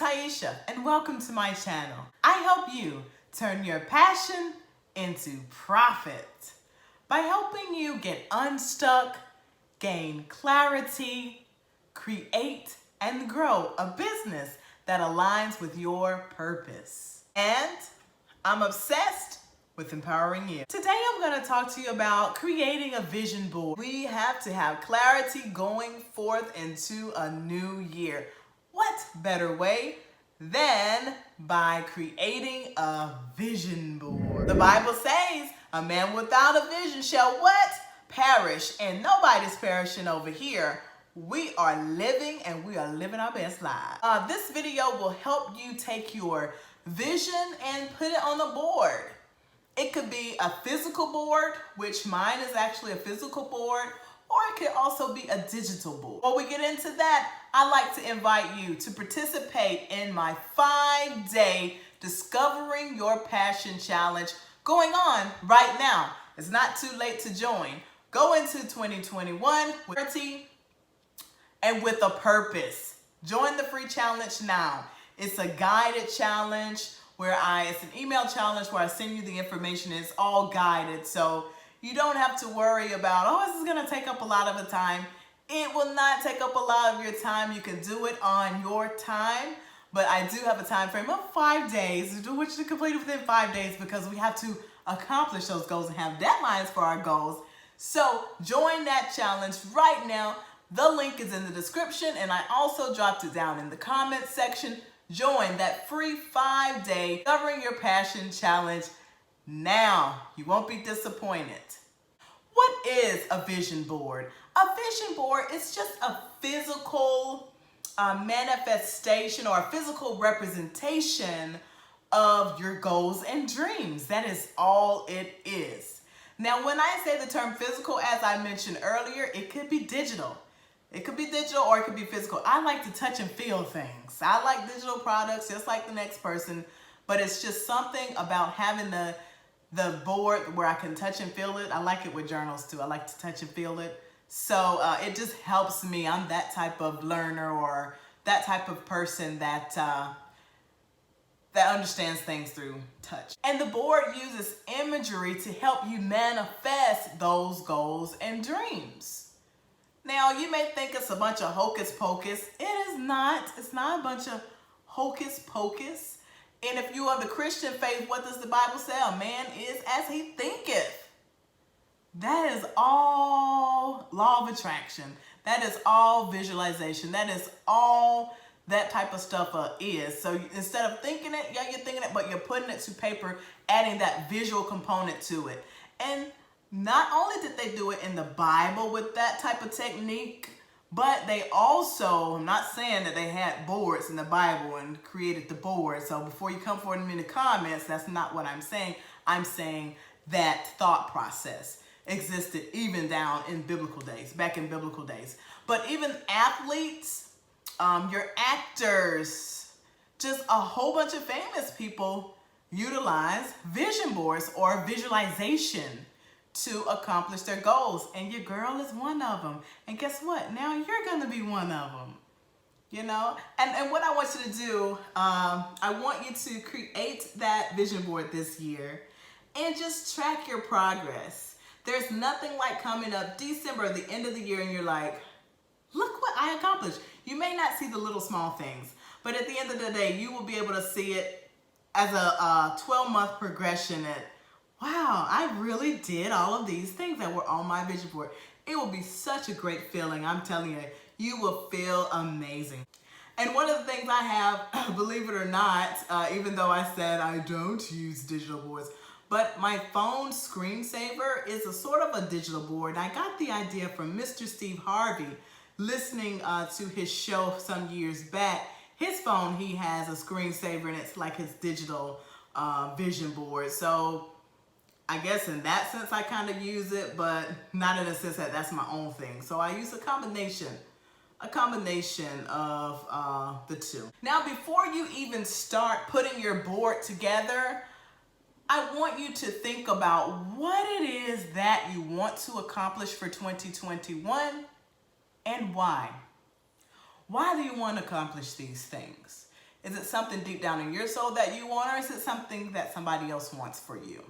Tyechia, and welcome to my channel. I help you turn your passion into profit by helping you get unstuck, gain clarity, create, and grow a business that aligns with your purpose. And I'm obsessed with empowering you. Today I'm going to talk to you about creating a vision board. We have to have clarity going forth into a new year. What better way than by creating a vision board? The Bible says, a man without a vision shall what? Perish. And nobody's perishing over here. We are living, and we are living our best lives. This video will help you take your vision and put it on the board. It could be a physical board, which mine is actually a physical board, or it could also be a digital board. Before we get into that, I'd like to invite you to participate in my 5-day Discovering Your Passion Challenge going on right now. It's not too late to join. Go into 2021 with clarity and with a purpose. Join the free challenge now. It's a guided challenge where it's an email challenge where I send you the information. It's all guided, so you don't have to worry about, oh, this is gonna take up a lot of the time. It will not take up a lot of your time. You can do it on your time, but I do have a time frame of 5 days, which to complete it within 5 days because we have to accomplish those goals and have deadlines for our goals. So join that challenge right now. The link is in the description, and I also dropped it down in the comments section. Join that free 5-day Discovering Your Passion Challenge now. You won't be disappointed. What is a vision board? A vision board is just a physical manifestation or a physical representation of your goals and dreams. That is all it is. Now, when I say the term physical, as I mentioned earlier, it could be digital. It could be digital or it could be physical. I like to touch and feel things. I like digital products just like the next person, but it's just something about having the board where I can touch and feel it. I like it with journals too. I like to touch and feel it. So it just helps me. I'm that type of learner or that type of person that understands things through touch. And the board uses imagery to help you manifest those goals and dreams. Now, you may think it's a bunch of hocus pocus. It is not. It's not a bunch of hocus pocus. And if you are the Christian faith, what does the Bible say? A man is as he thinketh. That is all law of attraction. That is all visualization. That is all that type of stuff is. So instead of thinking it, yeah, you're thinking it, but you're putting it to paper, adding that visual component to it. And not only did they do it in the Bible with that type of technique, but they also, I'm not saying that they had boards in the Bible and created the board. So before you come forward to me in the comments, that's not what I'm saying. I'm saying that thought process existed even down in biblical days, back in biblical days. But even athletes, your actors, just a whole bunch of famous people utilize vision boards or visualization to accomplish their goals. And your girl is one of them. And guess what? Now you're going to be one of them. You know? And what I want you to do, I want you to create that vision board this year and just track your progress. There's nothing like coming up December, the end of the year, and you're like, look what I accomplished. You may not see the little small things, but at the end of the day, you will be able to see it as a 12-month progression at, wow, I really did all of these things that were on my vision board. It will be such a great feeling. I'm telling you, you will feel amazing. And one of the things I have, believe it or not, even though I said I don't use digital boards, but my phone screensaver is a sort of a digital board. I got the idea from Mr. Steve Harvey, listening to his show some years back. His phone, he has a screensaver, and it's like his digital vision board. So I guess in that sense I kind of use it, but not in the sense that that's my own thing. So I use a combination of the two. Now, before you even start putting your board together, I want you to think about what it is that you want to accomplish for 2021 and why. Why do you want to accomplish these things? Is it something deep down in your soul that you want, or is it something that somebody else wants for you?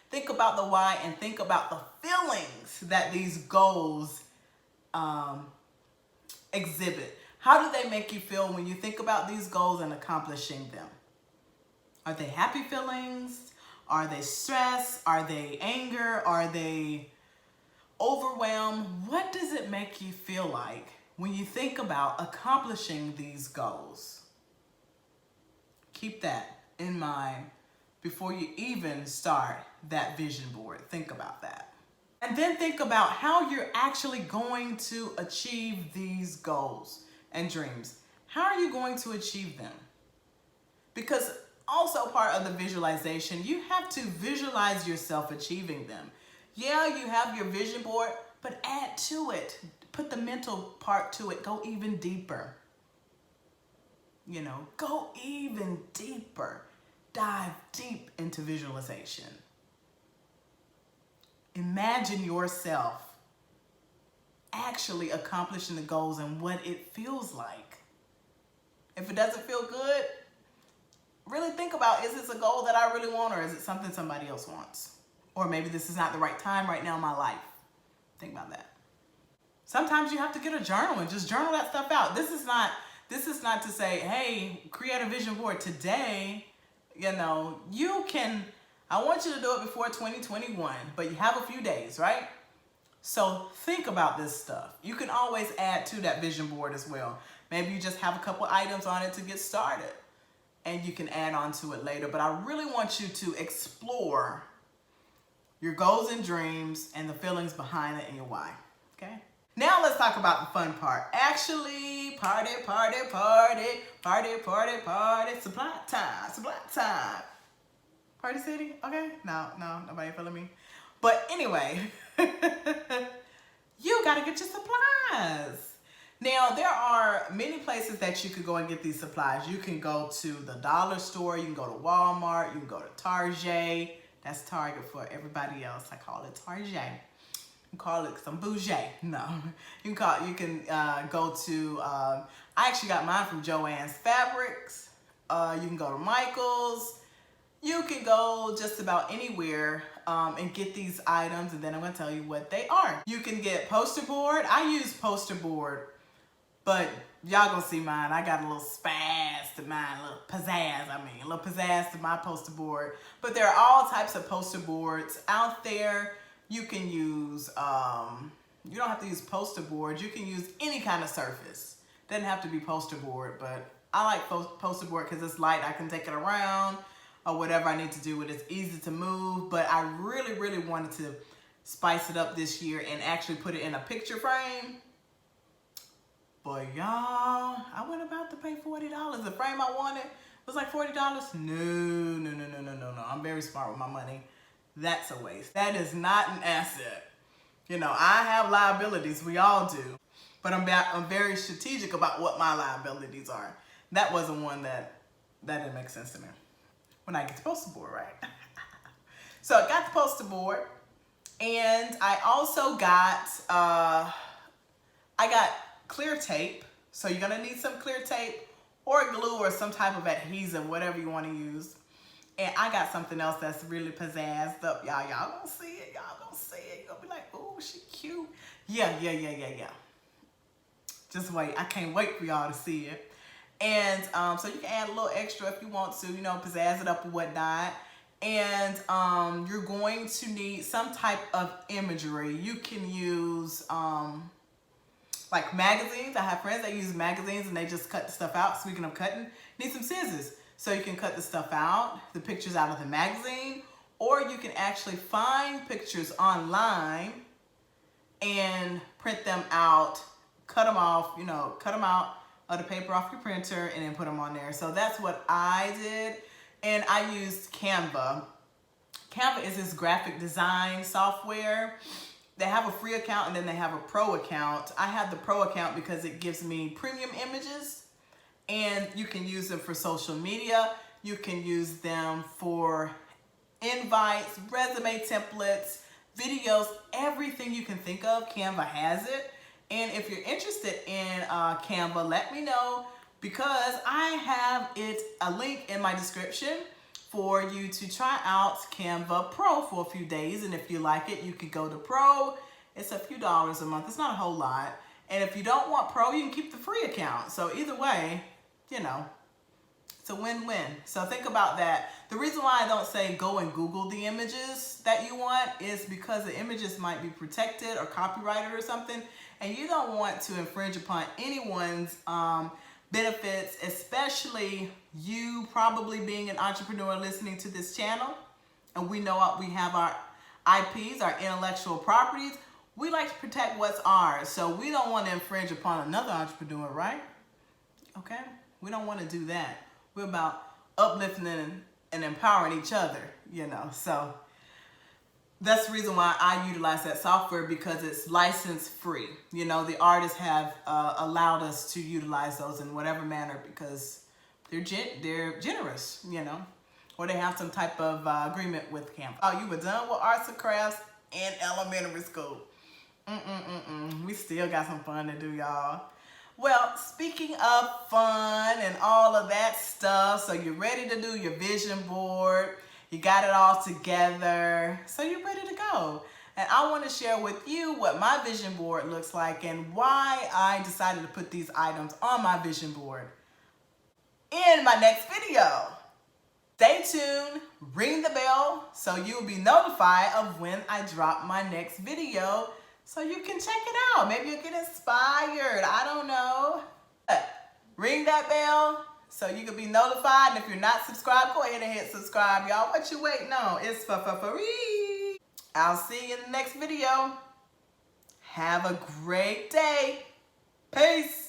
Think about the why and think about the feelings that these goals exhibit. How do they make you feel when you think about these goals and accomplishing them? Are they happy feelings? Are they stress? Are they anger? Are they overwhelmed? What does it make you feel like when you think about accomplishing these goals? Keep that in mind before you even start that vision board. Think about that. And then think about how you're actually going to achieve these goals and dreams. How are you going to achieve them? Because also part of the visualization, you have to visualize yourself achieving them. Yeah, you have your vision board, but add to it. Put the mental part to it. Go even deeper. You know, go even deeper. Dive deep into visualization. Imagine yourself actually accomplishing the goals and what it feels like. If it doesn't feel good, really think about, is this a goal that I really want, or is it something somebody else wants? Or maybe this is not the right time right now in my life. Think about that. Sometimes you have to get a journal and just journal that stuff out. This is not to say, hey, create a vision board today. You know, I want you to do it before 2021, but you have a few days, right? So think about this stuff. You can always add to that vision board as well. Maybe you just have a couple items on it to get started, and you can add on to it later. But I really want you to explore your goals and dreams and the feelings behind it and your why, okay? Now let's talk about the fun part. Actually, party, supply time. Party City, okay? No, nobody feeling me. But anyway, you gotta get your supplies. Now, there are many places that you could go and get these supplies. You can go to the dollar store, you can go to Walmart, you can go to Tyechia. That's Target for everybody else. I call it Tyechia. You call it some bougie. No, you can go to, I actually got mine from Joann's Fabrics. You can go to Michael's. You can go just about anywhere and get these items, and then I'm going to tell you what they are. You can get poster board. I use poster board, but y'all gonna see mine. I got a little spaz to mine, a little pizzazz to my poster board. But there are all types of poster boards out there. You can use, you don't have to use poster board. You can use any kind of surface. Doesn't have to be poster board, but I like poster board because it's light. I can take it around or whatever I need to do with it. It's easy to move, but I really wanted to spice it up this year and actually put it in a picture frame. But y'all, I went about to pay $40. The frame I wanted was like $40. No. I'm very smart with my money. That's a waste. That is not an asset. You know, I have liabilities. We all do. But I'm very strategic about what my liabilities are. That wasn't one that didn't make sense to me. When I get the poster board, right? So I got the poster board, and I also got, I got clear tape. So you're gonna need some clear tape or glue or some type of adhesive, whatever you wanna use. And I got something else that's really pizzazzed up. Y'all gonna see it, You're gonna be like, oh, she cute. Yeah. Just wait, I can't wait for y'all to see it. And so you can add a little extra if you want to, you know, pizzazz it up or whatnot. And you're going to need some type of imagery. You can use like magazines. I have friends that use magazines and they just cut the stuff out. Speaking of cutting, need some scissors. So you can cut the stuff out, the pictures out of the magazine, or you can actually find pictures online and print them out, cut them off, you know, cut them out of the paper off your printer and then put them on there. So that's what I did. And I used Canva. Canva is this graphic design software. They have a free account and then they have a pro account. I have the pro account because it gives me premium images, and you can use them for social media. You can use them for invites, resume templates, videos, everything you can think of. Canva has it. And if you're interested in Canva, let me know. because I have a link in my description for you to try out Canva Pro for a few days. And if you like it, you can go to Pro. It's a few dollars a month. It's not a whole lot. And if you don't want Pro, you can keep the free account. So either way, you know, it's a win-win. So think about that. The reason why I don't say go and Google the images that you want is because the images might be protected or copyrighted or something, and you don't want to infringe upon anyone's benefits, especially you probably being an entrepreneur listening to this channel. And we know we have our IPs, our intellectual properties. We like to protect what's ours, so we don't want to infringe upon another entrepreneur, right? Okay? We don't want to do that. We're about uplifting and empowering each other, you know. So that's the reason why I utilize that software, because it's license free. You know, the artists have allowed us to utilize those in whatever manner because they're generous, you know, or they have some type of agreement with Canva. Oh, you were done with arts and crafts in elementary school. We still got some fun to do, y'all. Well, speaking of fun and all of that stuff, so you're ready to do your vision board. You got it all together, so you're ready to go. And I want to share with you what my vision board looks like and why I decided to put these items on my vision board in my next video. Stay tuned, ring the bell, so you'll be notified of when I drop my next video, so you can check it out. Maybe you'll get inspired, I don't know. Ring that bell so you can be notified, and if you're not subscribed, go ahead and hit subscribe, y'all. What you waiting on? It's for free. I'll see you in the next video. Have a great day. Peace.